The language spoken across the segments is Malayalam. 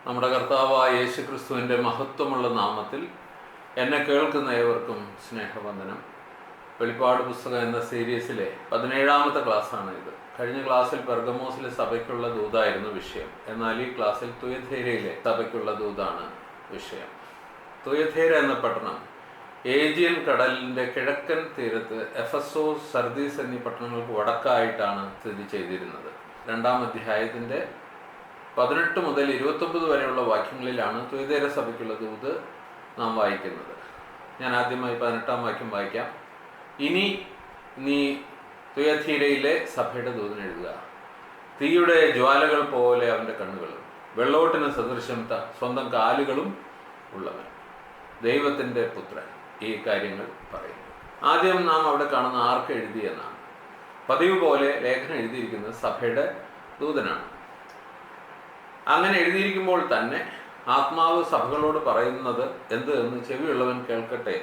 നമ്മുടെ കർത്താവായ യേശു ക്രിസ്തുവിൻ്റെ മഹത്വമുള്ള നാമത്തിൽ എന്നെ കേൾക്കുന്ന ഏവർക്കും സ്നേഹവന്ദനം. വെളിപ്പാട് പുസ്തകം എന്ന സീരീസിലെ 17ാമത്തെ ക്ലാസ്സാണ് ഇത്. കഴിഞ്ഞ ക്ലാസ്സിൽ പെർഗമോസിലെ സഭയ്ക്കുള്ള ദൂതായിരുന്നു വിഷയം. എന്നാൽ ഈ ക്ലാസ്സിൽ തുയഥൈരയിലെ സഭയ്ക്കുള്ള ദൂതാണ് വിഷയം. തുയഥൈര എന്ന പട്ടണം ഏജിയൻ കടലിൻ്റെ കിഴക്കൻ തീരത്ത് എഫസോസ്, സർദീസ് എന്നീ പട്ടണങ്ങൾക്ക് വടക്കായിട്ടാണ് സ്ഥിതി ചെയ്തിരുന്നത്. 2-ാം അധ്യായത്തിൻ്റെ 18 മുതൽ 29 വരെയുള്ള വാക്യങ്ങളിലാണ് തുയഥൈര സഭയ്ക്കുള്ള ദൂത് നാം വായിക്കുന്നത്. ഞാൻ ആദ്യമായി 18-ാം വാക്യം വായിക്കാം. ഇനി നീ തുയഥൈരയിലെ സഭയുടെ ദൂതൻ എഴുതുക. തീയുടെ ജ്വാലകൾ പോലെ അവൻ്റെ കണ്ണുകളും വെള്ളോട്ടിന് സദൃശം സ്വന്തം കാലുകളും ഉള്ളവൻ, ദൈവത്തിൻ്റെ പുത്രൻ ഈ കാര്യങ്ങൾ പറയുന്നു. ആദ്യം നാം അവിടെ കാണുന്ന ആർക്ക് എഴുതിയെന്നാണ്. പതിവ് പോലെ ലേഖനം എഴുതിയിരിക്കുന്നത് സഭയുടെ ദൂതനാണ്. അങ്ങനെ എഴുതിയിരിക്കുമ്പോൾ തന്നെ ആത്മാവ് സഭകളോട് പറയുന്നത് എന്ത് എന്ന് ചെവിയുള്ളവൻ കേൾക്കട്ടെ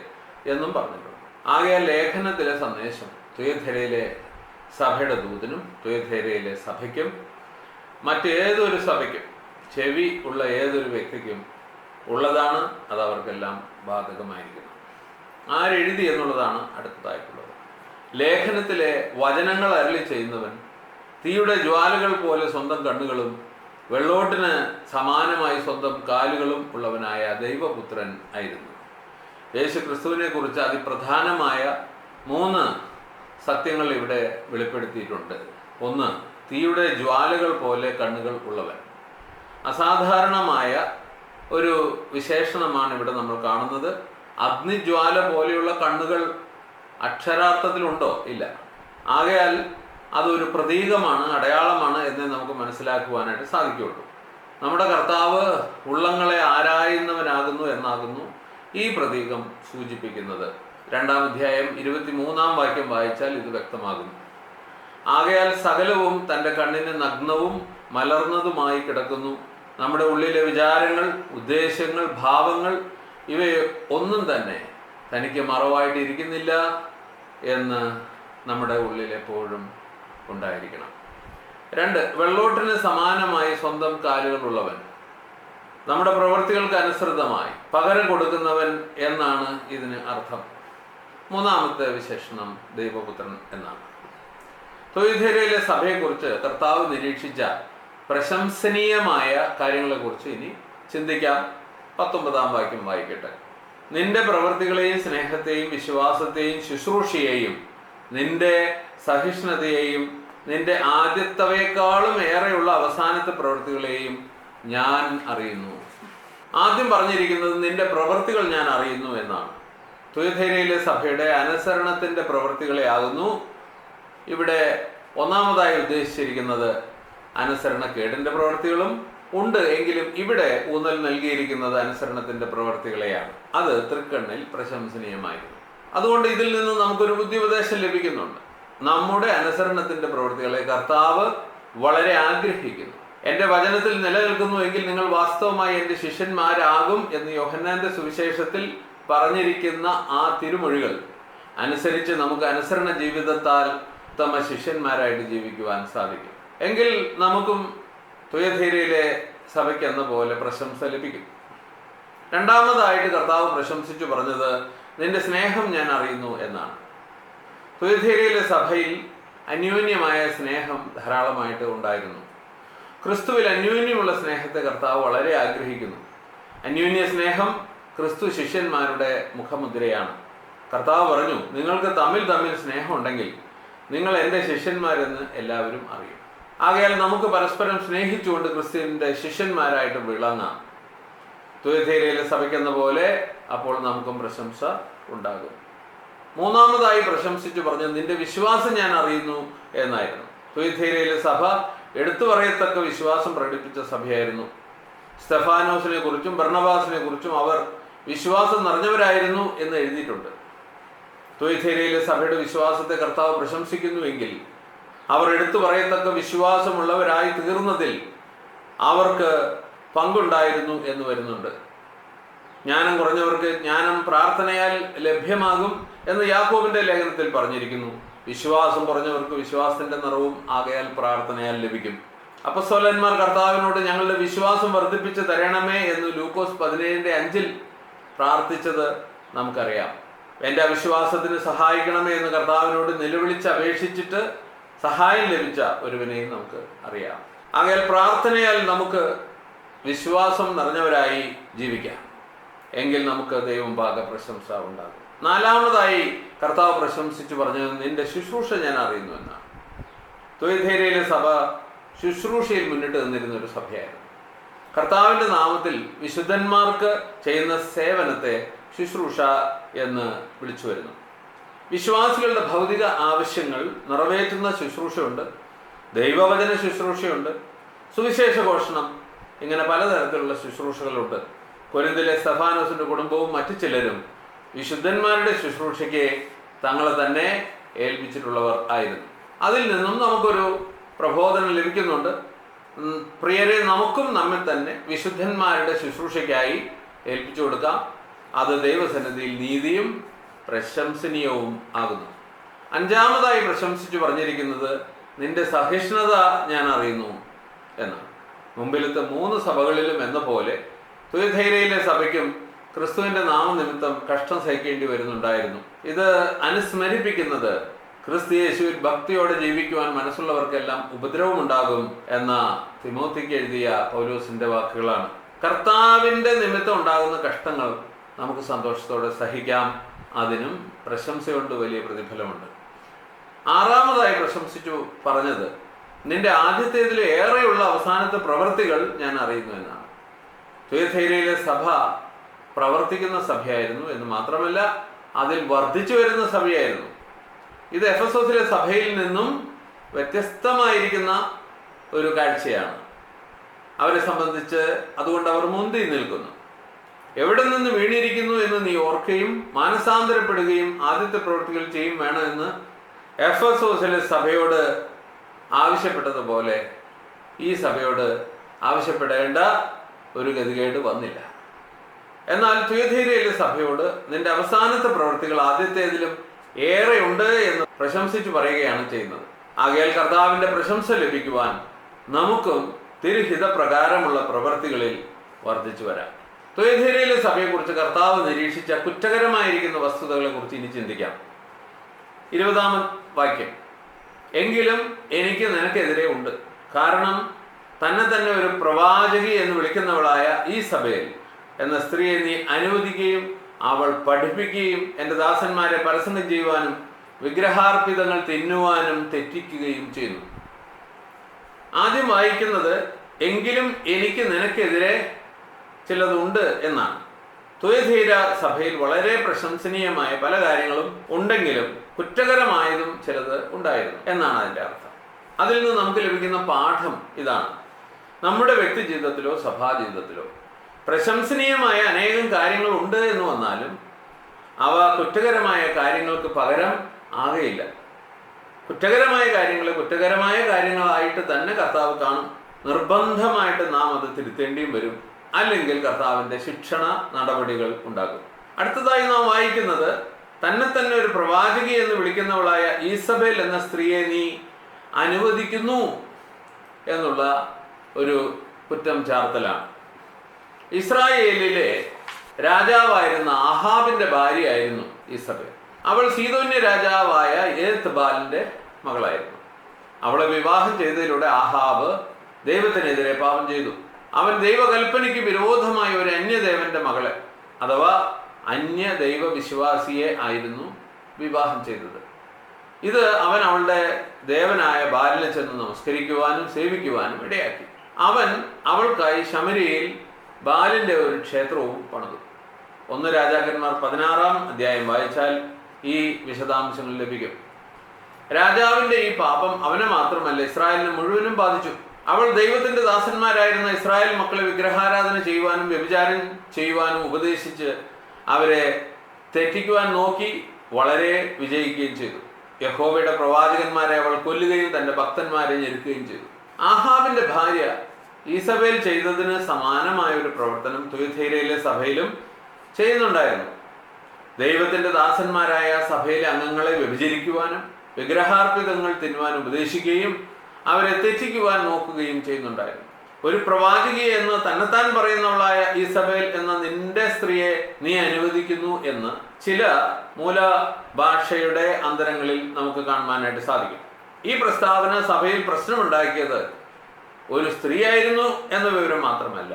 എന്നും പറഞ്ഞിട്ടുണ്ട്. ആകയാൽ ലേഖനത്തിലെ സന്ദേശം തുയഥൈരയിലെ സഭയുടെ ദൂതനും തുയഥൈരയിലെ സഭയ്ക്കും മറ്റേതൊരു സഭയ്ക്കും ചെവി ഉള്ള ഏതൊരു വ്യക്തിക്കും ഉള്ളതാണ്. അത് അവർക്കെല്ലാം ബാധകമായിരിക്കുന്നു. ആരെഴുതി എന്നുള്ളതാണ് അടുത്തതായിട്ടുള്ളത്. ലേഖനത്തിലെ വചനങ്ങൾ അരുളി ചെയ്യുന്നവൻ തീയുടെ ജ്വാലകൾ പോലെ സ്വന്തം കണ്ണുകളും വെള്ളോട്ടിന് സമാനമായി സ്വന്തം കാലുകളും ഉള്ളവനായ ദൈവപുത്രൻ ആയിരുന്നു. യേശു ക്രിസ്തുവിനെ കുറിച്ച് അതിപ്രധാനമായ 3 സത്യങ്ങൾ ഇവിടെ വെളിപ്പെടുത്തിയിട്ടുണ്ട്. 1, തീയുടെ ജ്വാലകൾ പോലെ കണ്ണുകൾ ഉള്ളവൻ. അസാധാരണമായ ഒരു വിശേഷണമാണ് ഇവിടെ നമ്മൾ കാണുന്നത്. അഗ്നിജ്വാല പോലെയുള്ള കണ്ണുകൾ അക്ഷരാർത്ഥത്തിലുണ്ടോ? ഇല്ല. ആകയാൽ അതൊരു പ്രതീകമാണ്, അടയാളമാണ് എന്ന് നമുക്ക് മനസ്സിലാക്കുവാനായിട്ട് സാധിക്കുകയുള്ളൂ. നമ്മുടെ കർത്താവ് ഉള്ളങ്ങളെ ആരായുന്നവനാകുന്നു എന്നാകുന്നു ഈ പ്രതീകം സൂചിപ്പിക്കുന്നത്. 2-ാം അധ്യായം 23-ാം വാക്യം വായിച്ചാൽ ഇത് വ്യക്തമാകുന്നു. ആകയാൽ സകലവും തൻ്റെ കണ്ണിന് നഗ്നവും മലർന്നതുമായി കിടക്കുന്നു. നമ്മുടെ ഉള്ളിലെ വിചാരങ്ങൾ, ഉദ്ദേശങ്ങൾ, ഭാവങ്ങൾ ഇവയെ ഒന്നും തന്നെ തനിക്ക് മറവായിട്ട് ഇരിക്കുന്നില്ല എന്ന് നമ്മുടെ ഉള്ളിൽ എപ്പോഴും ഉണ്ടായിരിക്കണം. 2, വെള്ളോട്ടിന് സമാനമായി സ്വന്തം കാലുകളുള്ളവൻ. നമ്മുടെ പ്രവൃത്തികൾക്ക് അനുസൃതമായി പകരം കൊടുക്കുന്നവൻ എന്നാണ് ഇതിന് അർത്ഥം. 3-ാമത്തെ വിശേഷണം ദൈവപുത്രൻ എന്നാണ്. തുയഥൈരയിലെ സഭയെക്കുറിച്ച് കർത്താവ് നിരീക്ഷിച്ച പ്രശംസനീയമായ കാര്യങ്ങളെക്കുറിച്ച് ഇനി ചിന്തിക്കാം. 19-ാം വാക്യം വായിക്കട്ടെ. നിന്റെ പ്രവൃത്തികളെയും സ്നേഹത്തെയും വിശ്വാസത്തെയും ശുശ്രൂഷയെയും നിന്റെ സഹിഷ്ണുതയെയും നിന്റെ ആദ്യത്തവയെക്കാളും ഏറെയുള്ള അവസാനത്തെ പ്രവൃത്തികളെയും ഞാൻ അറിയുന്നു. ആദ്യം പറഞ്ഞിരിക്കുന്നത് നിന്റെ പ്രവൃത്തികൾ ഞാൻ അറിയുന്നു എന്നാണ്. തുയഥൈരയിലെ സഭയുടെ അനുസരണത്തിൻ്റെ പ്രവൃത്തികളെ ആകുന്നു ഇവിടെ ഒന്നാമതായി ഉദ്ദേശിച്ചിരിക്കുന്നത്. അനുസരണക്കേടിൻ്റെ പ്രവൃത്തികളും ഉണ്ട്, എങ്കിലും ഇവിടെ ഊന്നൽ നൽകിയിരിക്കുന്നത് അനുസരണത്തിൻ്റെ പ്രവൃത്തികളെയാണ്. അത് തൃക്കണ്ണിൽ പ്രശംസനീയമായിരുന്നു. അതുകൊണ്ട് ഇതിൽ നിന്ന് നമുക്കൊരു ബുദ്ധിപദേശം ലഭിക്കുന്നുണ്ട്. നമ്മുടെ അനുസരണത്തിൻ്റെ പ്രവൃത്തികളെ കർത്താവ് വളരെ ആഗ്രഹിക്കുന്നു. എൻ്റെ വചനത്തിൽ നിലനിൽക്കുന്നു എങ്കിൽ നിങ്ങൾ വാസ്തവമായി എൻ്റെ ശിഷ്യന്മാരാകും എന്ന് യോഹന്നാന്റെ സുവിശേഷത്തിൽ പറഞ്ഞിരിക്കുന്ന ആ തിരുമൊഴികൾ അനുസരിച്ച് നമുക്ക് അനുസരണ ജീവിതത്താൽ ഉത്തമ ശിഷ്യന്മാരായിട്ട് ജീവിക്കുവാൻ സാധിക്കും. എങ്കിൽ നമുക്കും തുയഥൈരയിലെ സഭയ്ക്ക് എന്ന പോലെ പ്രശംസ ലഭിക്കും. 2-ാമതായിട്ട് കർത്താവ് പ്രശംസിച്ചു പറഞ്ഞത് നിന്റെ സ്നേഹം ഞാൻ അറിയുന്നു എന്നാണ്. തുയഥൈരയിലെ സഭയിൽ അന്യോന്യമായ സ്നേഹം ധാരാളമായിട്ട് ഉണ്ടായിരുന്നു. ക്രിസ്തുവിൽ അന്യോന്യമുള്ള സ്നേഹത്തെ കർത്താവ് വളരെ ആഗ്രഹിക്കുന്നു. അന്യോന്യ സ്നേഹം ക്രിസ്തു ശിഷ്യന്മാരുടെ മുഖമുദ്രയാണ്. കർത്താവ് പറഞ്ഞു, നിങ്ങൾക്ക് തമ്മിൽ സ്നേഹം ഉണ്ടെങ്കിൽ നിങ്ങൾ എൻ്റെ ശിഷ്യന്മാരെന്ന് എല്ലാവരും അറിയും. ആകയാൽ നമുക്ക് പരസ്പരം സ്നേഹിച്ചുകൊണ്ട് ക്രിസ്തുവിൻ്റെ ശിഷ്യന്മാരായിട്ട് വിളങ്ങാം. തുയഥൈരയിലെ സഭയ്ക്കെന്ന പോലെ അപ്പോൾ നമുക്കും പ്രശംസ ഉണ്ടാകും. 3-ാമതായി പ്രശംസിച്ചു പറഞ്ഞത് നിന്റെ വിശ്വാസം ഞാൻ അറിയുന്നു എന്നായിരുന്നു. തുയഥൈരയിലെ സഭ എടുത്തു പറയത്തക്ക വിശ്വാസം പ്രകടിപ്പിച്ച സഭയായിരുന്നു. സ്തെഫാനോസിനെ കുറിച്ചും ബർണബാസിനെ കുറിച്ചും അവർ വിശ്വാസം നിറഞ്ഞവരായിരുന്നു എന്ന് എഴുതിയിട്ടുണ്ട്. തുയഥൈരയിലെ സഭയുടെ വിശ്വാസത്തെ കർത്താവ് പ്രശംസിക്കുന്നുവെങ്കിൽ അവർ എടുത്തു പറയത്തക്ക വിശ്വാസമുള്ളവരായി തീർന്നതിൽ അവർക്ക് പങ്കുണ്ടായിരുന്നു എന്ന് വരുന്നുണ്ട്. ജ്ഞാനം കുറഞ്ഞവർക്ക് ജ്ഞാനം പ്രാർത്ഥനയാൽ ലഭ്യമാകും എന്ന് യാക്കോബിന്റെ ലേഖനത്തിൽ പറഞ്ഞിരിക്കുന്നു. വിശ്വാസം കുറഞ്ഞവർക്ക് വിശ്വാസത്തിന്റെ നിറവും ആകയാൽ പ്രാർത്ഥനയാൽ ലഭിക്കും. അപ്പസ്തോലന്മാർ കർത്താവിനോട് ഞങ്ങളുടെ വിശ്വാസം വർദ്ധിപ്പിച്ച് തരണമേ എന്ന് ലൂക്കോസ് 17:5 പ്രാർത്ഥിച്ചത് നമുക്കറിയാം. എൻ്റെ അവിശ്വാസത്തിന് സഹായിക്കണമേ എന്ന് കർത്താവിനോട് നിലവിളിച്ച് അപേക്ഷിച്ചിട്ട് സഹായം ലഭിച്ച ഒരുവനെയും നമുക്ക് അറിയാം. ആകയാൽ പ്രാർത്ഥനയാൽ നമുക്ക് വിശ്വാസം നിറഞ്ഞവരായി ജീവിക്കാം. എങ്കിൽ നമുക്ക് ദൈവമുമ്പാകെ പ്രശംസ ഉണ്ടാകും. 4-മതായി കർത്താവ് പ്രശംസിച്ചു പറഞ്ഞത് നിന്റെ ശുശ്രൂഷ ഞാൻ അറിയുന്നു എന്നാണ്. തുയഥൈരയിലെ സഭ ശുശ്രൂഷയിൽ മുന്നിട്ട് നിന്നിരുന്ന ഒരു സഭയായിരുന്നു. കർത്താവിൻ്റെ നാമത്തിൽ വിശുദ്ധന്മാർക്ക് ചെയ്യുന്ന സേവനത്തെ ശുശ്രൂഷ എന്ന് വിളിച്ചു വരുന്നു. വിശ്വാസികളുടെ ഭൗതിക ആവശ്യങ്ങൾ നിറവേറ്റുന്ന ശുശ്രൂഷയുണ്ട്, ദൈവവചന ശുശ്രൂഷയുണ്ട്, സുവിശേഷ ഘോഷണം, ഇങ്ങനെ പലതരത്തിലുള്ള ശുശ്രൂഷകളുണ്ട്. കൊരിന്തിലെ സ്തെഫാനോസിന്റെ കുടുംബവും മറ്റു ചിലരും വിശുദ്ധന്മാരുടെ ശുശ്രൂഷയ്ക്ക് തങ്ങളെ തന്നെ ഏൽപ്പിച്ചിട്ടുള്ളവർ ആയിരുന്നു. അതിൽ നിന്നും നമുക്കൊരു പ്രബോധനം ലഭിക്കുന്നുണ്ട്. പ്രിയരെ, നമുക്കും നമ്മിൽ തന്നെ വിശുദ്ധന്മാരുടെ ശുശ്രൂഷയ്ക്കായി ഏൽപ്പിച്ചു കൊടുക്കാം. അത് ദൈവസന്നിധിയിൽ നീതിയും പ്രശംസനീയവും ആകുന്നു. 5-മതായി പ്രശംസിച്ചു പറഞ്ഞിരിക്കുന്നത് നിന്റെ സഹിഷ്ണുത ഞാൻ അറിയുന്നു എന്നാണ്. മുമ്പിലത്തെ 3 സഭകളിലും എന്ന പോലെ തുയഥൈരയിലെ സഭയ്ക്കും ക്രിസ്തുവിന്റെ നാമനിമിത്തം കഷ്ടം സഹിക്കേണ്ടി വരുന്നുണ്ടായിരുന്നു. ഇത് അനുസ്മരിപ്പിക്കുന്നത് ക്രിസ്തു യേശുവിൽ ഭക്തിയോടെ ജീവിക്കുവാൻ മനസ്സുള്ളവർക്കെല്ലാം ഉപദ്രവമുണ്ടാകും എന്ന തിമോത്തിക്ക് എഴുതിയ പൗലോസിന്റെ വാക്കുകളാണ്. കർത്താവിന്റെ നിമിത്തം ഉണ്ടാകുന്ന കഷ്ടങ്ങൾ നമുക്ക് സന്തോഷത്തോടെ സഹിക്കാം. അതിനും പ്രശംസയുണ്ട്, വലിയ പ്രതിഫലമുണ്ട്. 6-മതായി പ്രശംസിച്ചു പറഞ്ഞത് നിന്റെ ആദ്യത്തേതിൽ ഏറെയുള്ള അവസാനത്തെ പ്രവൃത്തികൾ ഞാൻ അറിയുന്നു എന്നാണ്. തുയഥൈരയിലെ സഭ പ്രവർത്തിക്കുന്ന സഭയായിരുന്നു എന്ന് മാത്രമല്ല, അതിൽ വർദ്ധിച്ചു വരുന്ന സഭയായിരുന്നു. ഇത് എഫെസോസിലെ സഭയിൽ നിന്നും വ്യത്യസ്തമായിരിക്കുന്ന ഒരു കാഴ്ചയാണ് അവരെ സംബന്ധിച്ച്. അതുകൊണ്ട് അവർ മുന്തി നിൽക്കുന്നു. എവിടെ നിന്ന് വീണിരിക്കുന്നു എന്ന് നീ ഓർക്കുകയും മാനസാന്തരപ്പെടുകയും ആദ്യത്തെ പ്രവൃത്തികൾ ചെയ്യും വേണമെന്ന് എഫെസോസിലെ സഭയോട് ആവശ്യപ്പെട്ടതുപോലെ ഈ സഭയോട് ആവശ്യപ്പെടേണ്ട ഒരു ഗതികേട് വന്നില്ല. എന്നാൽ തുയഥൈരയിലെ സഭയോട് നിന്റെ അവസാനത്തെ പ്രവൃത്തികൾ ആദ്യത്തേതിലും ഏറെയുണ്ട് എന്ന് പ്രശംസിച്ചു പറയുകയാണ് ചെയ്യുന്നത്. ആകയാൽ കർത്താവിന്റെ പ്രശംസ ലഭിക്കുവാൻ നമുക്കും തിരുഹിതപ്രകാരമുള്ള പ്രവൃത്തികളിൽ വർദ്ധിച്ചു വരാം. തുയഥൈരയിലെ സഭയെക്കുറിച്ച് കർത്താവ് നിരീക്ഷിച്ച കുറ്റകരമായിരിക്കുന്ന വസ്തുതകളെ കുറിച്ച് ഇനി ചിന്തിക്കാം. 20-ാം വാക്യം, എങ്കിലും എനിക്ക് നിനക്കെതിരെ ഉണ്ട്. കാരണം തന്നെ തന്നെ ഒരു പ്രവാചകി എന്ന് വിളിക്കുന്നവളായ ഈ സഭയിൽ എന്ന സ്ത്രീയെ നീ അനുവദിക്കുകയും അവൾ പഠിപ്പിക്കുകയും എൻ്റെ ദാസന്മാരെ പരസംഗം ചെയ്യുവാനും വിഗ്രഹാർപ്പിതങ്ങൾ തിന്നുവാനും തെറ്റിക്കുകയും ചെയ്യുന്നു. ആദ്യം വായിക്കുന്നത് എങ്കിലും എനിക്ക് നിനക്കെതിരെ ചിലതുണ്ട് എന്നാണ്. തുയഥൈര സഭയിൽ വളരെ പ്രശംസനീയമായ പല കാര്യങ്ങളും ഉണ്ടെങ്കിലും കുറ്റകരമായതും ചിലത് ഉണ്ടായിരുന്നു എന്നാണ് അതിൻ്റെ അർത്ഥം. അതിൽ നിന്ന് നമുക്ക് ലഭിക്കുന്ന പാഠം ഇതാണ്: നമ്മുടെ വ്യക്തി ജീവിതത്തിലോ സഭാ ജീവിതത്തിലോ പ്രശംസനീയമായ അനേകം കാര്യങ്ങൾ ഉണ്ട് എന്ന് വന്നാലും അവ കുറ്റകരമായ കാര്യങ്ങൾക്ക് പകരം ആകെയില്ല. കുറ്റകരമായ കാര്യങ്ങളെ കുറ്റകരമായ കാര്യങ്ങളായിട്ട് തന്നെ കർത്താവ് കാണും. നിർബന്ധമായിട്ട് നാം അത് തിരുത്തേണ്ടിയും വരും. അല്ലെങ്കിൽ കർത്താവിൻ്റെ ശിക്ഷണ നടപടികൾ ഉണ്ടാകും. അടുത്തതായി നാം വായിക്കുന്നത് തന്നെ തന്നെ ഒരു പ്രവാചകി എന്ന് വിളിക്കുന്നവളായ ഈസബേൽ എന്ന സ്ത്രീയെ നീ അനുവദിക്കുന്നു എന്നുള്ള ഒരു കുറ്റം ചാർത്തലാണ്. ഇസ്രായേലിലെ രാജാവായിരുന്ന ആഹാബിന്റെ ഭാര്യയായിരുന്നു ഈസബേൽ. അവൾ സീദോന്യ രാജാവായ ഏത്ബാലിന്റെ മകളായിരുന്നു. അവളെ വിവാഹം ചെയ്തതിലൂടെ ആഹാബ് ദൈവത്തിനെതിരെ പാപം ചെയ്തു. അവൻ ദൈവകൽപ്പനയ്ക്ക് വിരോധമായ ഒരു അന്യദേവന്റെ മകളെ അഥവാ അന്യദൈവ വിശ്വാസിയെ ആയിരുന്നു വിവാഹം ചെയ്തത്. ഇത് അവൻ അവളുടെ ദേവനായ ബാലിനെ ചെന്ന് നമസ്കരിക്കുവാനും സേവിക്കുവാനും ഇടയാക്കി. അവൻ അവൾക്കായി ശമര്യയിൽ ബാലിന്റെ ഒരു ക്ഷേത്രവും പണിതു. 1 രാജാക്കന്മാർ 16-ാം അധ്യായം വായിച്ചാൽ ഈ വിശദാംശങ്ങൾ ലഭിക്കും. രാജാവിന്റെ ഈ പാപം അവനെ മാത്രമല്ല ഇസ്രായേലിനെ മുഴുവനും ബാധിച്ചു. അവൾ ദൈവത്തിന്റെ ദാസന്മാരായിരുന്ന ഇസ്രായേൽ മക്കളെ വിഗ്രഹാരാധന ചെയ്യുവാനും വ്യഭിചാരം ചെയ്യുവാനും ഉപദേശിച്ച് അവരെ തെറ്റിക്കുവാൻ നോക്കി വളരെ വിജയിക്കുകയും ചെയ്തു. യഹോവയുടെ പ്രവാചകന്മാരെ അവൾ കൊല്ലുകയും തന്റെ ഭക്തന്മാരെ ഞെരുക്കുകയും ചെയ്തു. ആഹാബിന്റെ ഭാര്യ ഈസബേൽ ചെയ്തതിന് സമാനമായ ഒരു പ്രവർത്തനം തുയഥൈരയിലെ സഭയിലും ചെയ്യുന്നുണ്ടായിരുന്നു. ദൈവത്തിന്റെ ദാസന്മാരായ സഭയിലെ അംഗങ്ങളെ വ്യഭിചരിക്കുവാനും വിഗ്രഹാർപ്പിതങ്ങൾ തിന്നുവാൻ ഉപദേശിക്കുകയും അവരെ തെറ്റിക്കുവാൻ നോക്കുകയും ചെയ്യുന്നുണ്ടായിരുന്നു. ഒരു പ്രവാചകി എന്ന് തന്നെത്താൻ പറയുന്നവളായ ഈസബേൽ എന്ന നിന്റെ സ്ത്രീയെ നീ അനുവദിക്കുന്നു എന്ന് ചില മൂലഭാഷയുടെ അന്തരങ്ങളിൽ നമുക്ക് കാണുവാനായിട്ട് സാധിക്കും. ഈ പ്രസ്താവന സഭയിൽ പ്രശ്നമുണ്ടാക്കിയത് ഒരു സ്ത്രീയായിരുന്നു എന്ന വിവരം മാത്രമല്ല,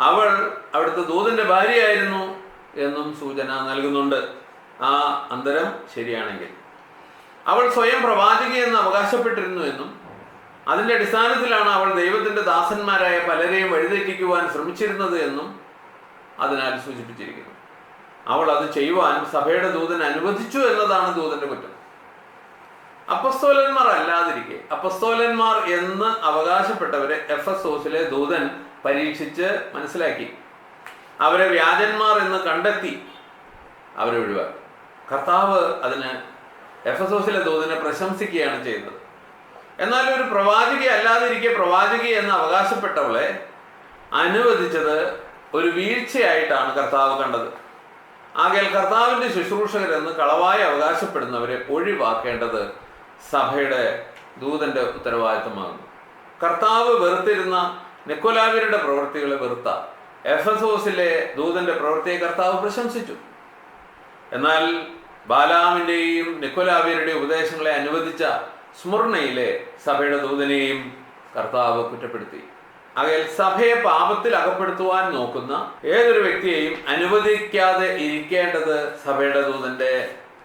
അവൾ അവിടുത്തെ ദൂതന്റെ ഭാര്യയായിരുന്നു എന്നും സൂചന നൽകുന്നുണ്ട്. ആ അന്തരം ശരിയാണെങ്കിൽ അവൾ സ്വയം പ്രവാചകി എന്ന് അവകാശപ്പെട്ടിരുന്നു എന്നും അതിന്റെ അടിസ്ഥാനത്തിലാണ് അവൾ ദൈവത്തിന്റെ ദാസന്മാരായ പലരെയും വഴിതെറ്റിക്കുവാൻ ശ്രമിച്ചിരുന്നത് എന്നും അതിനാൽ സൂചിപ്പിച്ചിരിക്കുന്നു. അവൾ അത് ചെയ്യുവാൻ സഭയുടെ ദൂതൻ അനുവദിച്ചു എന്നതാണ് ദൂതന്റെ കുറ്റം. അപ്പസ്തോലന്മാർ അല്ലാതിരിക്കെ അപ്പസ്തോലന്മാർ എന്ന് അവകാശപ്പെട്ടവരെ എഫെസോസിലെ ദൂതൻ പരീക്ഷിച്ച് മനസ്സിലാക്കി. അവരെ വ്യാജന്മാർ എന്ന് കണ്ടെത്തി അവരെ ഒഴിവാക്കി. കർത്താവ് അതിന് എഫെസോസിലെ ദൂതനെ പ്രശംസിക്കുകയാണ് ചെയ്തത്. എന്നാൽ ഒരു പ്രവാചകി അല്ലാതിരിക്കെ പ്രവാചകി എന്ന് അവകാശപ്പെട്ടവളെ അനുവദിച്ചത് ഒരു വീഴ്ചയായിട്ടാണ് കർത്താവ് കണ്ടത്. ആകയാൽ കർത്താവിന്റെ ശുശ്രൂഷകരെന്ന് കളവായി അവകാശപ്പെടുന്നവരെ ഒഴിവാക്കേണ്ടത് സഭയുടെ ദൂതന്റെ ഉത്തരവാദിത്തമാകുന്നു. കർത്താവ് വെറുത്തിരുന്ന നിക്കോലാവ്യരുടെ പ്രവൃത്തികളെ വെറുത്ത എഫെസോസിലെ ദൂതന്റെ പ്രവൃത്തിയെ കർത്താവ് പ്രശംസിച്ചു. എന്നാൽ ബാലാമിന്റെയും നിക്കോലാവ്യരുടെയും ഉപദേശങ്ങളെ അനുവദിച്ച സ്മുർണയിലെ സഭയുടെ ദൂതനെയും കർത്താവ് കുറ്റപ്പെടുത്തി. ആകയാൽ സഭയെ പാപത്തിൽ അകപ്പെടുത്തുവാൻ നോക്കുന്ന ഏതൊരു വ്യക്തിയെയും അനുവദിക്കാതെ ഇരിക്കേണ്ടത് സഭയുടെ ദൂതന്റെ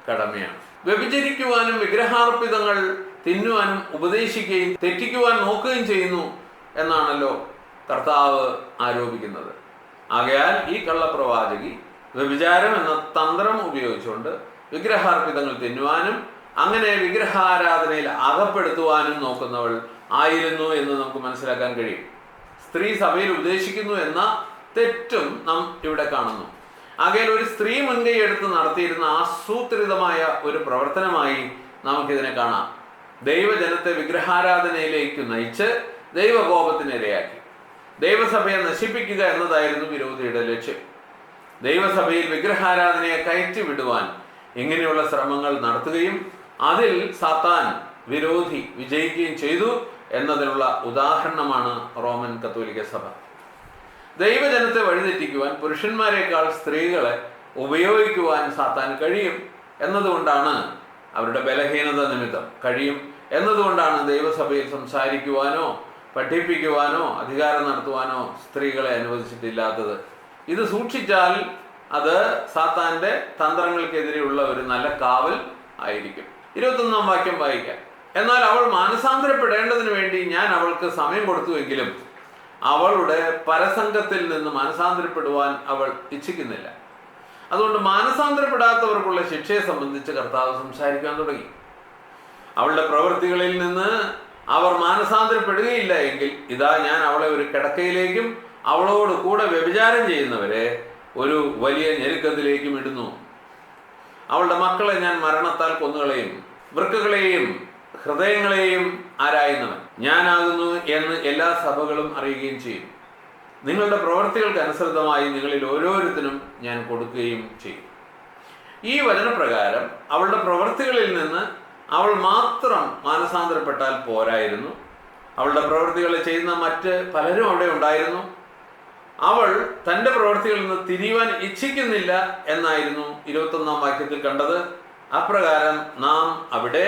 കടമയാണ്. വ്യഭിചരിക്കുവാനും വിഗ്രഹാർപ്പിതങ്ങൾ തിന്നുവാനും ഉപദേശിക്കുകയും തെറ്റിക്കുവാൻ നോക്കുകയും ചെയ്യുന്നു എന്നാണല്ലോ കർത്താവ് ആരോപിക്കുന്നത്. ആകയാൽ ഈ കള്ളപ്രവാചകി വ്യഭിചാരം എന്ന തന്ത്രം ഉപയോഗിച്ചുകൊണ്ട് വിഗ്രഹാർപ്പിതങ്ങൾ തിന്നുവാനും അങ്ങനെ വിഗ്രഹാരാധനയിൽ അകപ്പെടുത്തുവാനും നോക്കുന്നവൾ ആയിരുന്നു എന്ന് നമുക്ക് മനസ്സിലാക്കാൻ കഴിയും. സ്ത്രീ സഭയിൽ ഉപദേശിക്കുന്നു എന്ന തെറ്റും നാം ഇവിടെ കാണുന്നു. ആകയാൽ ഒരു സ്ത്രീ മുൻകൈ എടുത്ത് നടത്തിയിരുന്ന ആസൂത്രിതമായ ഒരു പ്രവർത്തനമായി നമുക്കിതിനെ കാണാം. ദൈവജനത്തെ വിഗ്രഹാരാധനയിലേക്ക് നയിച്ച് ദൈവകോപത്തിനിരയാക്കി. ദൈവസഭയെ നശിപ്പിക്കുക എന്നതായിരുന്നു വിരോധിയുടെ ലക്ഷ്യം. ദൈവസഭയിൽ വിഗ്രഹാരാധനയെ കയറ്റി വിടുവാൻ ഇങ്ങനെയുള്ള ശ്രമങ്ങൾ നടത്തുകയും അതിൽ സാത്താൻ വിരോധി വിജയിക്കുകയും ചെയ്തു എന്നതിനുള്ള ഉദാഹരണമാണ് റോമൻ കത്തോലിക്ക സഭ. ദൈവജനത്തെ വഴിതെറ്റിക്കുവാൻ പുരുഷന്മാരെക്കാൾ സ്ത്രീകളെ ഉപയോഗിക്കുവാൻ സാത്താൻ കഴിയും എന്നതുകൊണ്ടാണ്, അവരുടെ ബലഹീനത നിമിത്തം കഴിയും എന്നതുകൊണ്ടാണ് ദൈവസഭയിൽ സംസാരിക്കുവാനോ പഠിപ്പിക്കുവാനോ അധികാരം നടത്തുവാനോ സ്ത്രീകളെ അനുവദിച്ചിട്ടില്ലാത്തത്. ഇത് സൂക്ഷിച്ചാൽ അത് സാത്താന്റെ തന്ത്രങ്ങൾക്കെതിരെയുള്ള ഒരു നല്ല കാവൽ ആയിരിക്കും. 21-ാം വാക്യം വായിക്കാം. എന്നാൽ അവൾ മാനസാന്തരപ്പെടേണ്ടതിന് വേണ്ടി ഞാൻ അവൾക്ക് സമയം കൊടുത്തുവെങ്കിലും അവളുടെ പരസംഗത്തിൽ നിന്ന് മാനസാന്തരപ്പെടുവാൻ അവൾ ഇച്ഛിക്കുന്നില്ല. അതുകൊണ്ട് മാനസാന്തരപ്പെടാത്തവർക്കുള്ള ശിക്ഷയെ സംബന്ധിച്ച് കർത്താവ് സംസാരിക്കാൻ തുടങ്ങി. അവളുടെ പ്രവൃത്തികളിൽ നിന്ന് അവർ മാനസാന്തരപ്പെടുകയില്ല എങ്കിൽ ഇതാ ഞാൻ അവളെ ഒരു കിടക്കയിലേക്കും അവളോട് കൂടെ വ്യഭിചാരം ചെയ്യുന്നവരെ ഒരു വലിയ ഞെരുക്കത്തിലേക്കും ഇടുന്നു. അവളുടെ മക്കളെ ഞാൻ മരണത്താൽ കൊന്നുകളയും, വൃക്കകളെയും ഹൃദയങ്ങളെയും ആരായുന്നവൻ ഞാനാകുന്നു എന്ന് എല്ലാ സഭകളും അറിയുകയും ചെയ്യും. നിങ്ങളുടെ പ്രവൃത്തികൾക്ക് അനുസൃതമായി നിങ്ങളിൽ ഓരോരുത്തരും ഞാൻ കൊടുക്കുകയും ചെയ്യും. ഈ വചനപ്രകാരം അവളുടെ പ്രവൃത്തികളിൽ നിന്ന് അവൾ മാത്രം മാനസാന്തരപ്പെട്ടാൽ പോരായിരുന്നു. അവളുടെ പ്രവൃത്തികൾ ചെയ്യുന്ന മറ്റ് പലരും അവിടെ ഉണ്ടായിരുന്നു. അവൾ തൻ്റെ പ്രവൃത്തികളിൽ നിന്ന് തിരിയുവാൻ ഇച്ഛിക്കുന്നില്ല എന്നായിരുന്നു 21-ാം വാക്യത്തിൽ കണ്ടത്. അപ്രകാരം നാം അവിടെ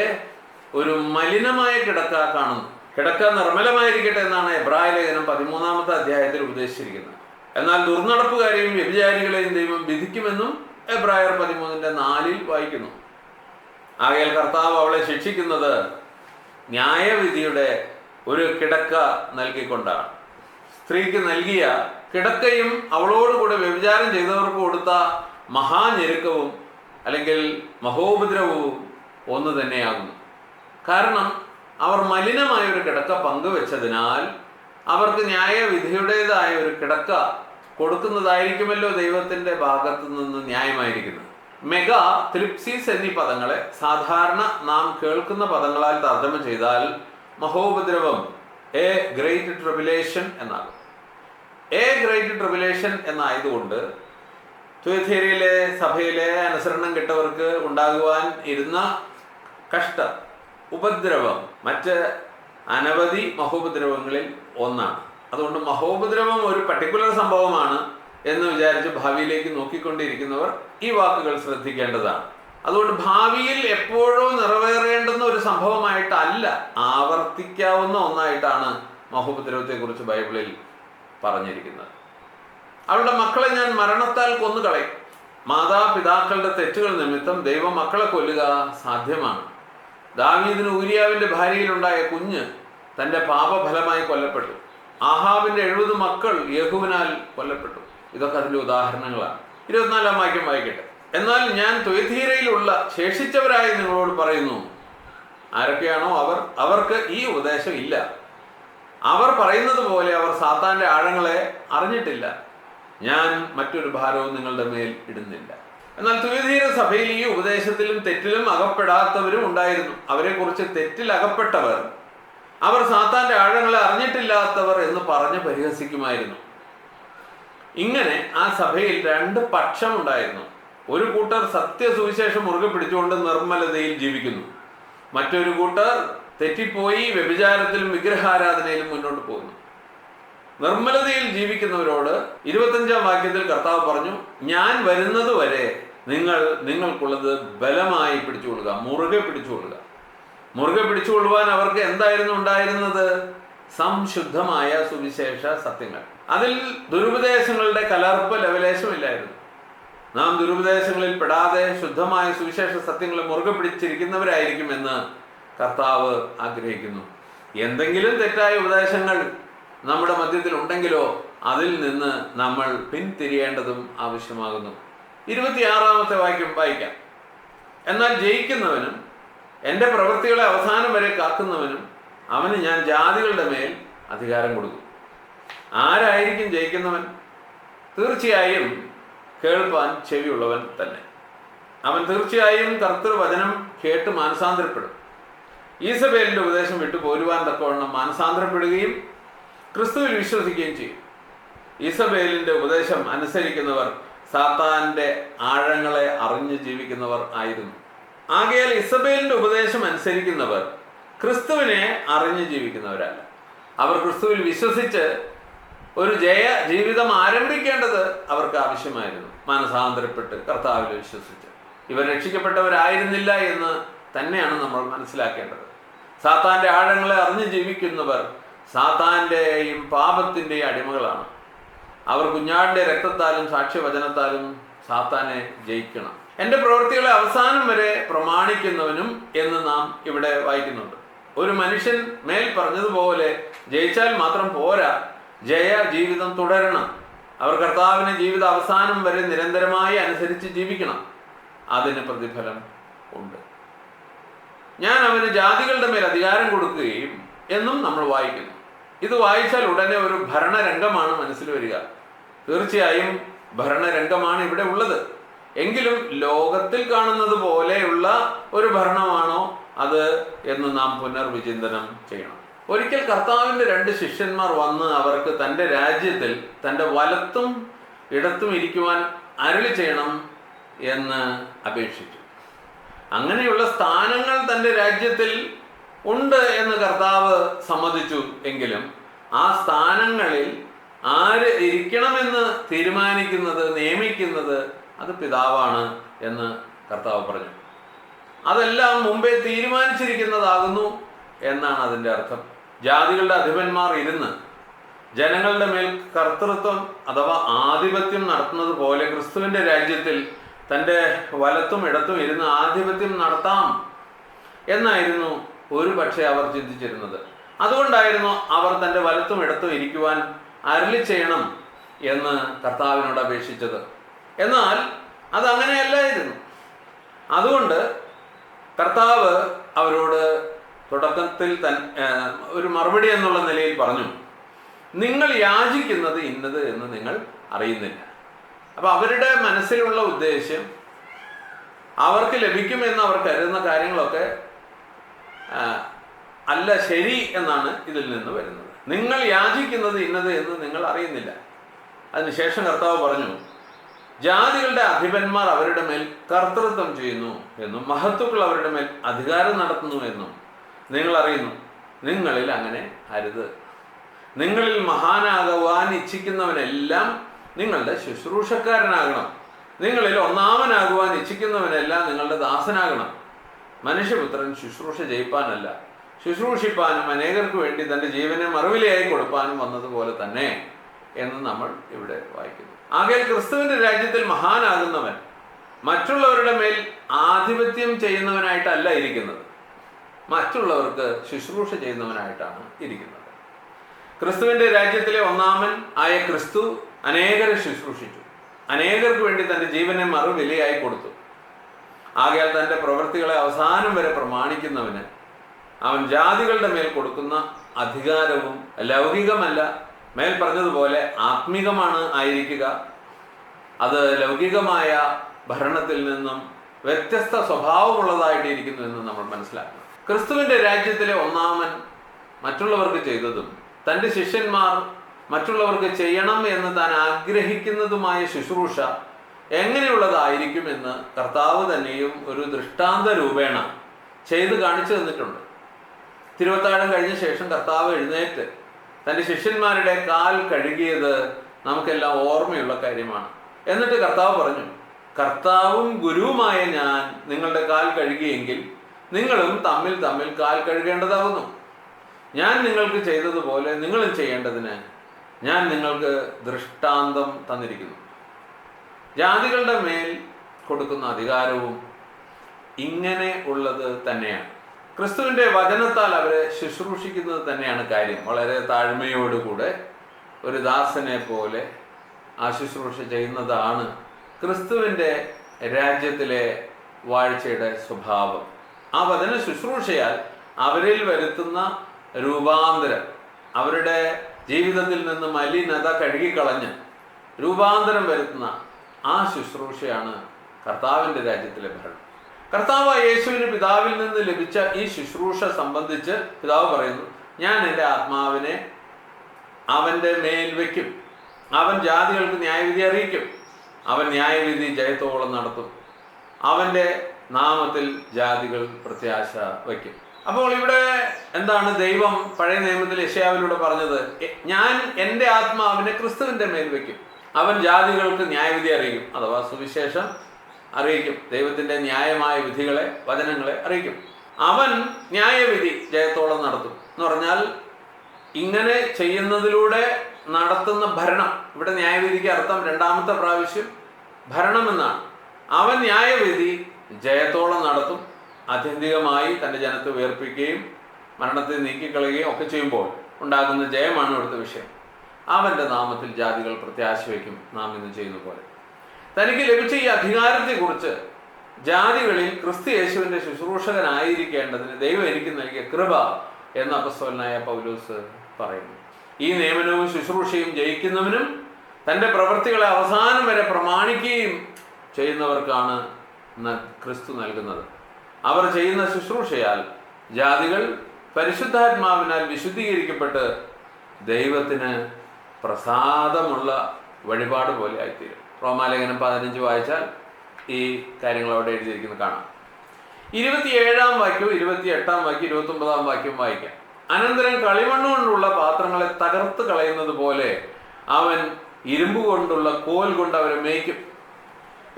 ഒരു മലിനമായ കിടക്ക കാണുന്നു. കിടക്ക നിർമ്മലമായിരിക്കട്ടെ എന്നാണ് എബ്രായ ലേഖനം 13-ാമത്തെ അധ്യായത്തിൽ ഉപദേശിച്ചിരിക്കുന്നത്. എന്നാൽ ദുർനടപ്പുകാരെയും വ്യഭിചാരികളെയും ദൈവം വിധിക്കുമെന്നും എബ്രായർ 13:4 വായിക്കുന്നു. ആകയാൽ കർത്താവ് അവളെ ശിക്ഷിക്കുന്നത് ന്യായവിധിയുടെ ഒരു കിടക്ക നൽകിക്കൊണ്ടാണ്. സ്ത്രീക്ക് നൽകിയ കിടക്കയും അവളോടുകൂടെ വ്യഭിചാരം ചെയ്തവർക്ക് കൊടുത്ത മഹാഞെരുക്കവും അല്ലെങ്കിൽ മഹോപദ്രവവും ഒന്ന് തന്നെയാകുന്നു. കാരണം അവർ മലിനമായ ഒരു കിടക്ക പങ്കുവെച്ചതിനാൽ അവർക്ക് ന്യായവിധിയുടേതായ ഒരു കിടക്ക കൊടുക്കുന്നതായിരിക്കുമല്ലോ ദൈവത്തിന്റെ ഭാഗത്തു നിന്ന് ന്യായമായിരിക്കുന്നത്. മെഗാ ത്രിപ്സീസ് എന്നീ പദങ്ങളെ സാധാരണ നാം കേൾക്കുന്ന പദങ്ങളാൽ തർജ്ജമ ചെയ്താൽ മഹോപദ്രവം എ ഗ്രേറ്റ് ട്രിബുലേഷൻ എന്നാകും. എ ഗ്രേറ്റ് ട്രിബുലേഷൻ എന്നായതുകൊണ്ട് തുയഥേരിയിലെ സഭയിലെ അനുസരണം കെട്ടവർക്ക് ഉണ്ടാകുവാൻ ഇരുന്ന കഷ്ടം, ഉപദ്രവം, മറ്റ് അനവധി മഹോപദ്രവങ്ങളിൽ ഒന്നാണ്. അതുകൊണ്ട് മഹോപദ്രവം ഒരു പർട്ടിക്കുലർ സംഭവമാണ് എന്ന് വിചാരിച്ച് ഭാവിയിലേക്ക് നോക്കിക്കൊണ്ടിരിക്കുന്നവർ ഈ വാക്കുകൾ ശ്രദ്ധിക്കേണ്ടതാണ്. അതുകൊണ്ട് ഭാവിയിൽ എപ്പോഴോ നിറവേറേണ്ടുന്ന ഒരു സംഭവമായിട്ടല്ല, ആവർത്തിക്കാവുന്ന ഒന്നായിട്ടാണ് മഹോപദ്രവത്തെക്കുറിച്ച് ബൈബിളിൽ പറഞ്ഞിരിക്കുന്നത്. അവളുടെ മക്കളെ ഞാൻ മരണത്താൽ കൊന്നുകളയും. മാതാപിതാക്കളുടെ തെറ്റുകൾ നിമിത്തം ദൈവം മക്കളെ കൊല്ലുക സാധ്യമാണ്. ദാവീദിന് ഊരിയാവിൻ്റെ ഭാര്യയിലുണ്ടായ കുഞ്ഞ് തൻ്റെ പാപഫലമായി കൊല്ലപ്പെട്ടു. ആഹാബിൻ്റെ 70 മക്കൾ യഹൂവിനാൽ കൊല്ലപ്പെട്ടു. ഇതൊക്കെ അതിൻ്റെ ഉദാഹരണങ്ങളാണ്. 24-ാം വാക്യം വായിക്കട്ടെ. എന്നാൽ ഞാൻ തുയഥീരയിലുള്ള ശേഷിച്ചവരായി നിങ്ങളോട് പറയുന്നു. ആരൊക്കെയാണോ അവർക്ക് ഈ ഉപദേശം ഇല്ല. അവർ പറയുന്നത് പോലെ അവർ സാത്താൻ്റെ ആഴങ്ങളെ അറിഞ്ഞിട്ടില്ല. ഞാൻ മറ്റൊരു ഭാരവും നിങ്ങളുടെ മേൽ ഇടുന്നില്ല. എന്നാൽ തുയഥീര സഭയിൽ ഈ ഉപദേശത്തിലും തെറ്റിലും അകപ്പെടാത്തവരും ഉണ്ടായിരുന്നു. അവരെക്കുറിച്ച് തെറ്റിൽ അകപ്പെട്ടവർ അവർ സാത്താൻ്റെ ആഴങ്ങളെ അറിഞ്ഞിട്ടില്ലാത്തവർ എന്ന് പറഞ്ഞ് പരിഹസിക്കുമായിരുന്നു. ഇങ്ങനെ ആ സഭയിൽ 2 പക്ഷമുണ്ടായിരുന്നു. ഒരു കൂട്ടർ സത്യസുവിശേഷം മുറുകെ പിടിച്ചുകൊണ്ട് നിർമ്മലതയിൽ ജീവിക്കുന്നു. മറ്റൊരു കൂട്ടർ തെറ്റിപ്പോയി വ്യഭിചാരത്തിലും വിഗ്രഹാരാധനയിലും മുന്നോട്ട് പോകുന്നു. നിർമ്മലതയിൽ ജീവിക്കുന്നവരോട് 25-ാം വാക്യത്തിൽ കർത്താവ് പറഞ്ഞു, ഞാൻ വരുന്നത് വരെ നിങ്ങൾക്കുള്ളത് ബലമായി പിടിച്ചുകൊള്ളുക, മുറുകെ പിടിച്ചുകൊള്ളുക. മുറുകെ പിടിച്ചുകൊള്ളുവാൻ അവർക്ക് എന്തായിരുന്നു ഉണ്ടായിരുന്നത്? സംശുദ്ധമായ സുവിശേഷ സത്യങ്ങൾ. അതിൽ ദുരുപദേശങ്ങളുടെ കലർപ്പ് ലവലേശമില്ലായിരുന്നു. നാം ദുരുപദേശങ്ങളിൽ പെടാതെ ശുദ്ധമായ സുവിശേഷ സത്യങ്ങൾ മുറുകെ പിടിച്ചിരിക്കുന്നവരായിരിക്കുമെന്ന് കർത്താവ് ആഗ്രഹിക്കുന്നു. എന്തെങ്കിലും തെറ്റായ ഉപദേശങ്ങൾ നമ്മുടെ മധ്യത്തിൽ ഉണ്ടെങ്കിലോ അതിൽ നിന്ന് നമ്മൾ പിന്തിരിയേണ്ടതും ആവശ്യമാകുന്നു. 26-ാമത്തെ വാക്യം വായിക്കാം. എന്നാൽ ജയിക്കുന്നവനും എൻ്റെ പ്രവൃത്തികളെ അവസാനം വരെ കാക്കുന്നവനും അവന് ഞാൻ ജാതികളുടെ മേൽ അധികാരം കൊടുക്കും. ആരായിരിക്കും ജയിക്കുന്നവൻ? തീർച്ചയായും കേൾപ്പാൻ ചെവിയുള്ളവൻ തന്നെ. അവൻ തീർച്ചയായും കർത്തൃവചനം കേട്ട് മാനസാന്തരപ്പെടും. ഈസബേലിൻ്റെ ഉപദേശം വിട്ടു പോരുവാൻ തക്കവണ്ണം മാനസാന്തരപ്പെടുകയും ക്രിസ്തുവിൽ വിശ്വസിക്കുകയും ചെയ്യും. ഈസബേലിൻ്റെ ഉപദേശം അനുസരിക്കുന്നവർ സാത്താൻ്റെ ആഴങ്ങളെ അറിഞ്ഞ് ജീവിക്കുന്നവർ ആയിരുന്നു. ആകയാൽ ഇസബേലിൻ്റെ ഉപദേശം അനുസരിക്കുന്നവർ ക്രിസ്തുവിനെ അറിഞ്ഞ് ജീവിക്കുന്നവരല്ല. അവർ ക്രിസ്തുവിൽ വിശ്വസിച്ച് ഒരു ജയ ജീവിതം ആരംഭിക്കേണ്ടത് അവർക്ക് ആവശ്യമായിരുന്നു. മാനസാന്തരപ്പെട്ട് കർത്താവിൽ വിശ്വസിച്ച് ഇവർ രക്ഷിക്കപ്പെട്ടവരായിരുന്നില്ല എന്ന് തന്നെയാണ് നമ്മൾ മനസ്സിലാക്കേണ്ടത്. സാത്താൻ്റെ ആഴങ്ങളെ അറിഞ്ഞ് ജീവിക്കുന്നവർ സാത്താൻ്റെയും പാപത്തിൻ്റെയും അടിമകളാണ്. അവർ കുഞ്ഞാടിൻ്റെ രക്തത്താലും സാക്ഷ്യവചനത്താലും സാത്താനെ ജയിക്കണം. എൻ്റെ പ്രവൃത്തികളെ അവസാനം വരെ പ്രമാണിക്കുന്നവനും എന്ന് നാം ഇവിടെ വായിക്കുന്നുണ്ട്. ഒരു മനുഷ്യൻ മേൽ പറഞ്ഞതുപോലെ ജയിച്ചാൽ മാത്രം പോരാ, ജയ ജീവിതം തുടരണം. അവർ കർത്താവിനെ ജീവിത അവസാനം വരെ നിരന്തരമായി അനുസരിച്ച് ജീവിക്കണം. അതിന് പ്രതിഫലം ഉണ്ട്. ഞാൻ അവന് ജാതികളുടെ മേൽ അധികാരം കൊടുക്കുകയും എന്നും നമ്മൾ വായിക്കുന്നു. ഇത് വായിച്ചാൽ ഉടനെ ഒരു ഭരണരംഗമാണ് മനസ്സിൽ വരിക. തീർച്ചയായും ഭരണരംഗമാണ് ഇവിടെ ഉള്ളത്. എങ്കിലും ലോകത്തിൽ കാണുന്നത് പോലെയുള്ള ഒരു ഭരണമാണോ അത് എന്ന് നാം പുനർവിചിന്തനം ചെയ്യണം. ഒരിക്കൽ കർത്താവിൻ്റെ 2 ശിഷ്യന്മാർ വന്ന് അവർക്ക് തൻ്റെ രാജ്യത്തിൽ തൻ്റെ വലത്തും ഇടത്തും ഇരിക്കുവാൻ അരുളി ചെയ്യണം എന്ന് അപേക്ഷിച്ചു. അങ്ങനെയുള്ള സ്ഥാനങ്ങൾ തൻ്റെ രാജ്യത്തിൽ ഉണ്ട് എന്ന് കർത്താവ് സമ്മതിച്ചു. എങ്കിലും ആ സ്ഥാനങ്ങളിൽ ആര് ഇരിക്കണമെന്ന് തീരുമാനിക്കുന്നത്, നിയമിക്കുന്നത് അത് പിതാവാണ് എന്ന് കർത്താവ് പറഞ്ഞു. അതെല്ലാം മുമ്പേ തീരുമാനിച്ചിരിക്കുന്നതാകുന്നു എന്നാണ് അതിൻ്റെ അർത്ഥം. ജാതികളുടെ അധിപന്മാർ ഇരുന്ന് ജനങ്ങളുടെ മേൽ കർത്തൃത്വം അഥവാ ആധിപത്യം നടത്തുന്നത് പോലെ ക്രിസ്തുവിൻ്റെ രാജ്യത്തിൽ തൻ്റെ വലത്തും ഇടത്തും ഇരുന്ന് ആധിപത്യം നടത്താം എന്നായിരുന്നു ഒരു പക്ഷേ അവർ ചിന്തിച്ചിരുന്നത്. അതുകൊണ്ടായിരുന്നു അവർ തൻ്റെ വലത്തും ഇടത്തും ഇരിക്കുവാൻ അരുളി ചെയ്യണം എന്ന് കർത്താവിനോട് അപേക്ഷിച്ചത്. എന്നാൽ അതങ്ങനെയല്ലായിരുന്നു. അതുകൊണ്ട് കർത്താവ് അവരോട് തുടക്കത്തിൽ ഒരു മറുപടി എന്നുള്ള നിലയിൽ പറഞ്ഞു, നിങ്ങൾ യാചിക്കുന്നത് ഇന്നത് എന്ന് നിങ്ങൾ അറിയുന്നില്ല. അപ്പം അവരുടെ മനസ്സിലുള്ള ഉദ്ദേശ്യം അവർക്ക് ലഭിക്കുമെന്ന് അവർ കരുതുന്ന കാര്യങ്ങളൊക്കെ അല്ല ശരി എന്നാണ് ഇതിൽ നിന്ന് വരുന്നത്. നിങ്ങൾ യാചിക്കുന്നത് ഇന്നത് എന്ന് നിങ്ങൾ അറിയുന്നില്ല. അതിനുശേഷം കർത്താവ് പറഞ്ഞു, ജാതികളുടെ അധിപന്മാർ അവരുടെ മേൽ കർത്തൃത്വം ചെയ്യുന്നു എന്നും മഹത്തുക്കൾ അവരുടെ മേൽ അധികാരം നടത്തുന്നു എന്നും നിങ്ങൾ അറിയുന്നു. നിങ്ങളിൽ അങ്ങനെ അരുത്. നിങ്ങളിൽ മഹാനാകുവാൻ ഇച്ഛിക്കുന്നവനെല്ലാം നിങ്ങളുടെ ശുശ്രൂഷക്കാരനാകണം. നിങ്ങളിൽ ഒന്നാമനാകുവാൻ ഇച്ഛിക്കുന്നവനെല്ലാം നിങ്ങളുടെ ദാസനാകണം. മനുഷ്യപുത്രൻ ശുശ്രൂഷ ചെയ്യിപ്പാനല്ല, ശുശ്രൂഷിപ്പാനും അനേകർക്ക് വേണ്ടി തൻ്റെ ജീവനെ മറുവിലയായി കൊടുപ്പാനും വന്നതുപോലെ തന്നെ എന്ന് നമ്മൾ ഇവിടെ വായിക്കുന്നു. ആകയാൽ ക്രിസ്തുവിൻ്റെ രാജ്യത്തിൽ മഹാനാകുന്നവൻ മറ്റുള്ളവരുടെ മേൽ ആധിപത്യം ചെയ്യുന്നവനായിട്ടല്ല ഇരിക്കുന്നത്, മറ്റുള്ളവർക്ക് ശുശ്രൂഷ ചെയ്യുന്നവനായിട്ടാണ് ഇരിക്കുന്നത്. ക്രിസ്തുവിൻ്റെ രാജ്യത്തിലെ ഒന്നാമൻ ആയ ക്രിസ്തു അനേകരെ ശുശ്രൂഷിച്ചു, അനേകർക്ക് വേണ്ടി തൻ്റെ ജീവനെ മറുവിലയായി കൊടുത്തു. ആകയാൽ തൻ്റെ പ്രവൃത്തികളെ അവസാനം വരെ പ്രമാണിക്കുന്നവന് അവൻ ജാതികളുടെ മേൽ കൊടുക്കുന്ന അധികാരവും ലൗകികമല്ല, മേൽ പറഞ്ഞതുപോലെ ആത്മികമാണ് ആയിരിക്കുക. അത് ലൗകികമായ ഭരണത്തിൽ നിന്നും വ്യത്യസ്ത സ്വഭാവമുള്ളതായിട്ടിരിക്കുന്നു എന്ന് നമ്മൾ മനസ്സിലാക്കണം. ക്രിസ്തുവിൻ്റെ രാജ്യത്തിലെ ഒന്നാമൻ മറ്റുള്ളവർക്ക് ചെയ്തതും തൻ്റെ ശിഷ്യന്മാർ മറ്റുള്ളവർക്ക് ചെയ്യണം എന്ന് താൻ ആഗ്രഹിക്കുന്നതുമായ ശുശ്രൂഷ എങ്ങനെയുള്ളതായിരിക്കുമെന്ന് കർത്താവ് തന്നെയും ഒരു ദൃഷ്ടാന്ത രൂപേണ ചെയ്ത് കാണിച്ചു തന്നിട്ടുണ്ട്. തിരുവത്താഴം കഴിഞ്ഞ ശേഷം കർത്താവ് എഴുന്നേറ്റ് തൻ്റെ ശിഷ്യന്മാരുടെ കാൽ കഴുകിയത് നമുക്കെല്ലാം ഓർമ്മയുള്ള കാര്യമാണ്. എന്നിട്ട് കർത്താവ് പറഞ്ഞു, കർത്താവും ഗുരുവുമായ ഞാൻ നിങ്ങളുടെ കാൽ കഴുകിയെങ്കിൽ നിങ്ങളും തമ്മിൽ തമ്മിൽ കാൽ കഴുകേണ്ടതാകുന്നു. ഞാൻ നിങ്ങൾക്ക് ചെയ്തതുപോലെ നിങ്ങളും ചെയ്യേണ്ടതിന് ഞാൻ നിങ്ങൾക്ക് ദൃഷ്ടാന്തം തന്നിരിക്കുന്നു. ജാതികളുടെ മേൽ കൊടുക്കുന്ന അധികാരവും ഇങ്ങനെ ഉള്ളത് തന്നെയാണ്. ക്രിസ്തുവിൻ്റെ വചനത്താൽ അവരെ ശുശ്രൂഷിക്കുന്നത് തന്നെയാണ് കാര്യം. വളരെ താഴ്മയോടുകൂടെ ഒരു ദാസനെ പോലെ ആ ശുശ്രൂഷ ചെയ്യുന്നതാണ് ക്രിസ്തുവിൻ്റെ രാജ്യത്തിലെ വാഴ്ചയുടെ സ്വഭാവം. ആ വചന ശുശ്രൂഷയാൽ അവരിൽ വരുത്തുന്ന രൂപാന്തരം, അവരുടെ ജീവിതത്തിൽ നിന്ന് മലിനത കഴുകിക്കളഞ്ഞ് രൂപാന്തരം വരുത്തുന്ന ആ ശുശ്രൂഷയാണ് കർത്താവിൻ്റെ രാജ്യത്തിലെ ഭരണം. കർത്താവ് യേശുവിന് പിതാവിൽ നിന്ന് ലഭിച്ച ഈ ശുശ്രൂഷ സംബന്ധിച്ച് പിതാവ് പറയുന്നു, ഞാൻ എൻ്റെ ആത്മാവിനെ അവൻ്റെ മേൽ വയ്ക്കും, അവൻ ജാതികൾക്ക് ന്യായവിധി അറിയിക്കും, അവൻ ന്യായവിധി ജയത്തോളം നടത്തും, അവൻ്റെ നാമത്തിൽ ജാതികൾ പ്രത്യാശ വയ്ക്കും. അപ്പോൾ ഇവിടെ എന്താണ് ദൈവം പഴയ നിയമത്തിൽ യെശയ്യാവിലൂടെ പറഞ്ഞത്? ഞാൻ എൻ്റെ ആത്മാവിനെ ക്രിസ്തുവിൻ്റെ മേൽ വയ്ക്കും, അവൻ ജാതികൾക്ക് ന്യായവിധി അറിയിക്കും, അഥവാ സുവിശേഷം അറിയിക്കും, ദൈവത്തിൻ്റെ ന്യായമായ വിധികളെ, വചനങ്ങളെ അറിയിക്കും. അവൻ ന്യായവിധി ജയത്തോളം നടത്തും എന്ന് പറഞ്ഞാൽ ഇങ്ങനെ ചെയ്യുന്നതിലൂടെ നടത്തുന്ന ഭരണം. ഇവിടെ ന്യായവിധിക്ക് അർത്ഥം രണ്ടാമത്തെ പ്രാവശ്യം ഭരണം എന്നാണ്. അവൻ ന്യായവിധി ജയത്തോളം നടത്തും, ആത്യന്തികമായി തൻ്റെ ജനത്തെ ഉയർപ്പിക്കുകയും മരണത്തെ നീക്കിക്കളയുകയും ഒക്കെ ചെയ്യുമ്പോൾ ഉണ്ടാകുന്ന ജയമാണ് ഇവിടുത്തെ വിഷയം. അവൻ്റെ നാമത്തിൽ ജാതികൾ പ്രത്യാശ വയ്ക്കും, നാം ഇന്ന് ചെയ്യുന്ന പോലെ. തനിക്ക് ലഭിച്ച ഈ അധികാരത്തെക്കുറിച്ച് ജാതികളിൽ ക്രിസ്തു യേശുവിൻ്റെ ശുശ്രൂഷകനായിരിക്കേണ്ടതിന് ദൈവം എനിക്ക് നൽകിയ കൃപ എന്ന് അപ്പസ്തലനായ പൗലോസ് പറയുന്നു. ഈ നിയമനവും ശുശ്രൂഷയും ജയിക്കുന്നവനും തൻ്റെ പ്രവൃത്തികളെ അവസാനം വരെ പ്രമാണിക്കുകയും ചെയ്യുന്നവർക്കാണ് ക്രിസ്തു നൽകുന്നത്. അവർ ചെയ്യുന്ന ശുശ്രൂഷയാൽ ജാതികൾ പരിശുദ്ധാത്മാവിനാൽ വിശുദ്ധീകരിക്കപ്പെട്ട് ദൈവത്തിന് പ്രസാദമുള്ള വഴിപാട് പോലെ ആയിത്തീരും. റോമാലേഖനം 15 വായിച്ചാൽ ഈ കാര്യങ്ങൾ അവിടെ എഴുതിയിരിക്കുന്നത് കാണാം. 27-ാം വാക്യവും 28-ാം വാക്യം 29-ാം വാക്യവും വായിക്കാം. അനന്തരം കളിമണ്ണ് കൊണ്ടുള്ള പാത്രങ്ങളെ തകർത്ത് കളയുന്നത് പോലെ അവൻ ഇരുമ്പ് കൊണ്ടുള്ള കോൽ കൊണ്ട് അവരെ മേയ്ക്കും.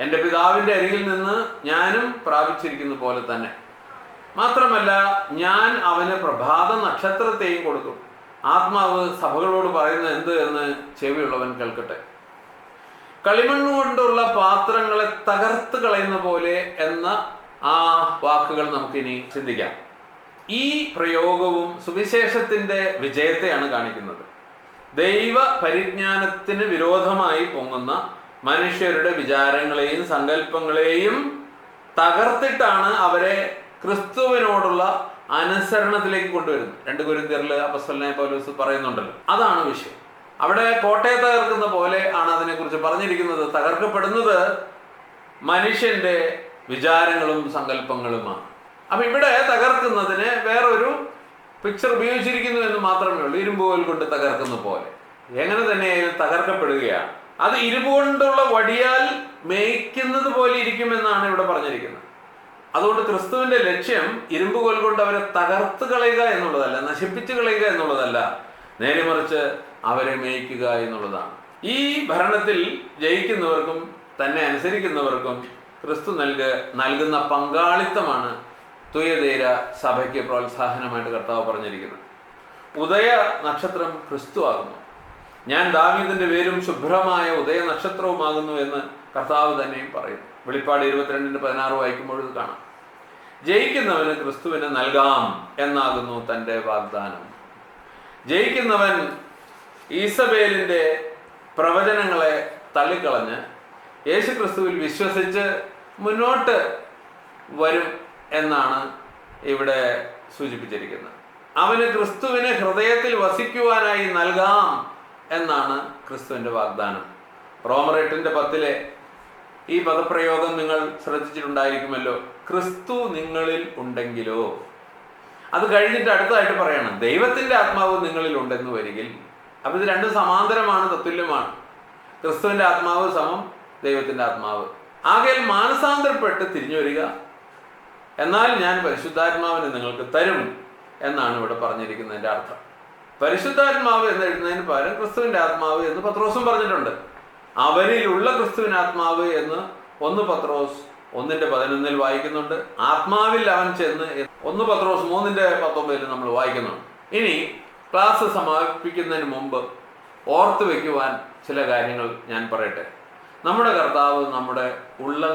എൻ്റെ പിതാവിൻ്റെ അരികിൽ നിന്ന് ഞാനും പ്രാപിച്ചിരിക്കുന്ന പോലെ തന്നെ. മാത്രമല്ല, ഞാൻ അവന് പ്രഭാത നക്ഷത്രത്തെയും കൊടുക്കും. ആത്മാവ് സഭകളോട് പറയുന്നത് എന്ത് എന്ന് ചെവിയുള്ളവൻ കേൾക്കട്ടെ. കളിമണ്ണ് കൊണ്ടുള്ള പാത്രങ്ങളെ തകർത്ത് കളയുന്ന പോലെ എന്ന ആ വാക്കുകൾ നമുക്കിനി ചിന്തിക്കാം. ഈ പ്രയോഗവും സുവിശേഷത്തിൻ്റെ വിജയത്തെയാണ് കാണിക്കുന്നത്. ദൈവ പരിജ്ഞാനത്തിന് വിരോധമായി പൊങ്ങുന്ന മനുഷ്യരുടെ വിചാരങ്ങളെയും സങ്കല്പങ്ങളെയും തകർത്തിട്ടാണ് അവരെ ക്രിസ്തുവിനോടുള്ള അനുസരണത്തിലേക്ക് കൊണ്ടുവരുന്നത്. 2 കൊരിന്ത്യരിൽ അപ്പോസ്തലനായ പൗലോസ് പറയുന്നുണ്ടല്ലോ, അതാണ് വിഷയം. അവിടെ കോട്ടയെ തകർക്കുന്ന പോലെ ആണ് അതിനെക്കുറിച്ച് പറഞ്ഞിരിക്കുന്നത്. തകർക്കപ്പെടുന്നത് മനുഷ്യന്റെ വിചാരങ്ങളും സങ്കല്പങ്ങളുമാണ്. അപ്പൊ ഇവിടെ തകർക്കുന്നതിന് വേറൊരു പിക്ചർ ഉപയോഗിച്ചിരിക്കുന്നു എന്ന് മാത്രമേ ഉള്ളൂ. ഇരുമ്പുകോൽ കൊണ്ട് തകർക്കുന്ന പോലെ എങ്ങനെ തന്നെയായാലും തകർക്കപ്പെടുകയാണ്. അത് ഇരുമ്പ് കൊണ്ടുള്ള വടിയാൽ മേയ്ക്കുന്നത് പോലെ ഇരിക്കുമെന്നാണ് ഇവിടെ പറഞ്ഞിരിക്കുന്നത്. അതുകൊണ്ട് ക്രിസ്തുവിന്റെ ലക്ഷ്യം ഇരുമ്പുകോൽ കൊണ്ട് അവരെ തകർത്ത് കളയുക എന്നുള്ളതല്ല, നശിപ്പിച്ചു കളയുക എന്നുള്ളതല്ല, നേരെ മറിച്ച് അവരെ മേയ്ക്കുക എന്നുള്ളതാണ്. ഈ ഭരണത്തിൽ ജയിക്കുന്നവർക്കും തന്നെ അനുസരിക്കുന്നവർക്കും ക്രിസ്തു നൽകുന്ന പങ്കാളിത്തമാണ് തുയതേര സഭയ്ക്ക് പ്രോത്സാഹനമായിട്ട് കർത്താവ് പറഞ്ഞിരിക്കുന്നത്. ഉദയ നക്ഷത്രം ക്രിസ്തു ആകുന്നു. ഞാൻ ദാവീദിന്റെ വേരും ശുഭ്രമായ ഉദയ നക്ഷത്രവുമാകുന്നു എന്ന് കർത്താവ് തന്നെയും പറയുന്നു. വെളിപ്പാട് 22:16 വായിക്കുമ്പോൾ ഇത് കാണാം. ജയിക്കുന്നവന് ക്രിസ്തുവിനെ നൽകാം എന്നാകുന്നു തൻ്റെ വാഗ്ദാനം. ജയിക്കുന്നവൻ ഈസബേലിന്റെ പ്രവചനങ്ങളെ തള്ളിക്കളഞ്ഞ് യേശു ക്രിസ്തുവിൽ വിശ്വസിച്ച് മുന്നോട്ട് വരും എന്നാണ് ഇവിടെ സൂചിപ്പിച്ചിരിക്കുന്നത്. അവന് ക്രിസ്തുവിനെ ഹൃദയത്തിൽ വസിക്കുവാനായി നൽകാം എന്നാണ് ക്രിസ്തുവിന്റെ വാഗ്ദാനം. റോമർ 8:10 ഈ പദപ്രയോഗം നിങ്ങൾ ശ്രദ്ധിച്ചിട്ടുണ്ടായിരിക്കുമല്ലോ. ക്രിസ്തു നിങ്ങളിൽ ഉണ്ടെങ്കിലോ. അത് കഴിഞ്ഞിട്ട് അടുത്തതായിട്ട് പറയണം, ദൈവത്തിന്റെ ആത്മാവ് നിങ്ങളിൽ ഉണ്ടെന്ന് വരികിൽ. അപ്പൊ ഇത് രണ്ടും സമാന്തരമാണ്, തത്തുല്യമാണ്. ക്രിസ്തുവിന്റെ ആത്മാവ് സമം ദൈവത്തിന്റെ ആത്മാവ്. ആകയാൽ മാനസാന്തരപ്പെട്ട് തിരിഞ്ഞു വരിക, എന്നാൽ ഞാൻ പരിശുദ്ധാത്മാവിനെ നിങ്ങൾക്ക് തരും എന്നാണ് ഇവിടെ പറഞ്ഞിരിക്കുന്നതിന്റെ അർത്ഥം. പരിശുദ്ധാത്മാവ് എന്ന് എഴുതുന്നതിന് പകരം ക്രിസ്തുവിന്റെ ആത്മാവ് എന്ന് പത്രോസും പറഞ്ഞിട്ടുണ്ട്. അവരിലുള്ള ക്രിസ്തുവിന്റെ ആത്മാവ് എന്ന് 1 പത്രോസ് 1:11 വായിക്കുന്നുണ്ട്. ആത്മാവിൽ അവൻ ചെന്ന് 1 പത്രോസ് 3:19 നമ്മൾ വായിക്കുന്നുണ്ട്. ഇനി ക്ലാസ് സമാപിപ്പിക്കുന്നതിന് മുമ്പ് ഓർത്തു വയ്ക്കുവാൻ ചില കാര്യങ്ങൾ ഞാൻ പറയട്ടെ. നമ്മുടെ കർത്താവ് നമ്മുടെ ഉള്ള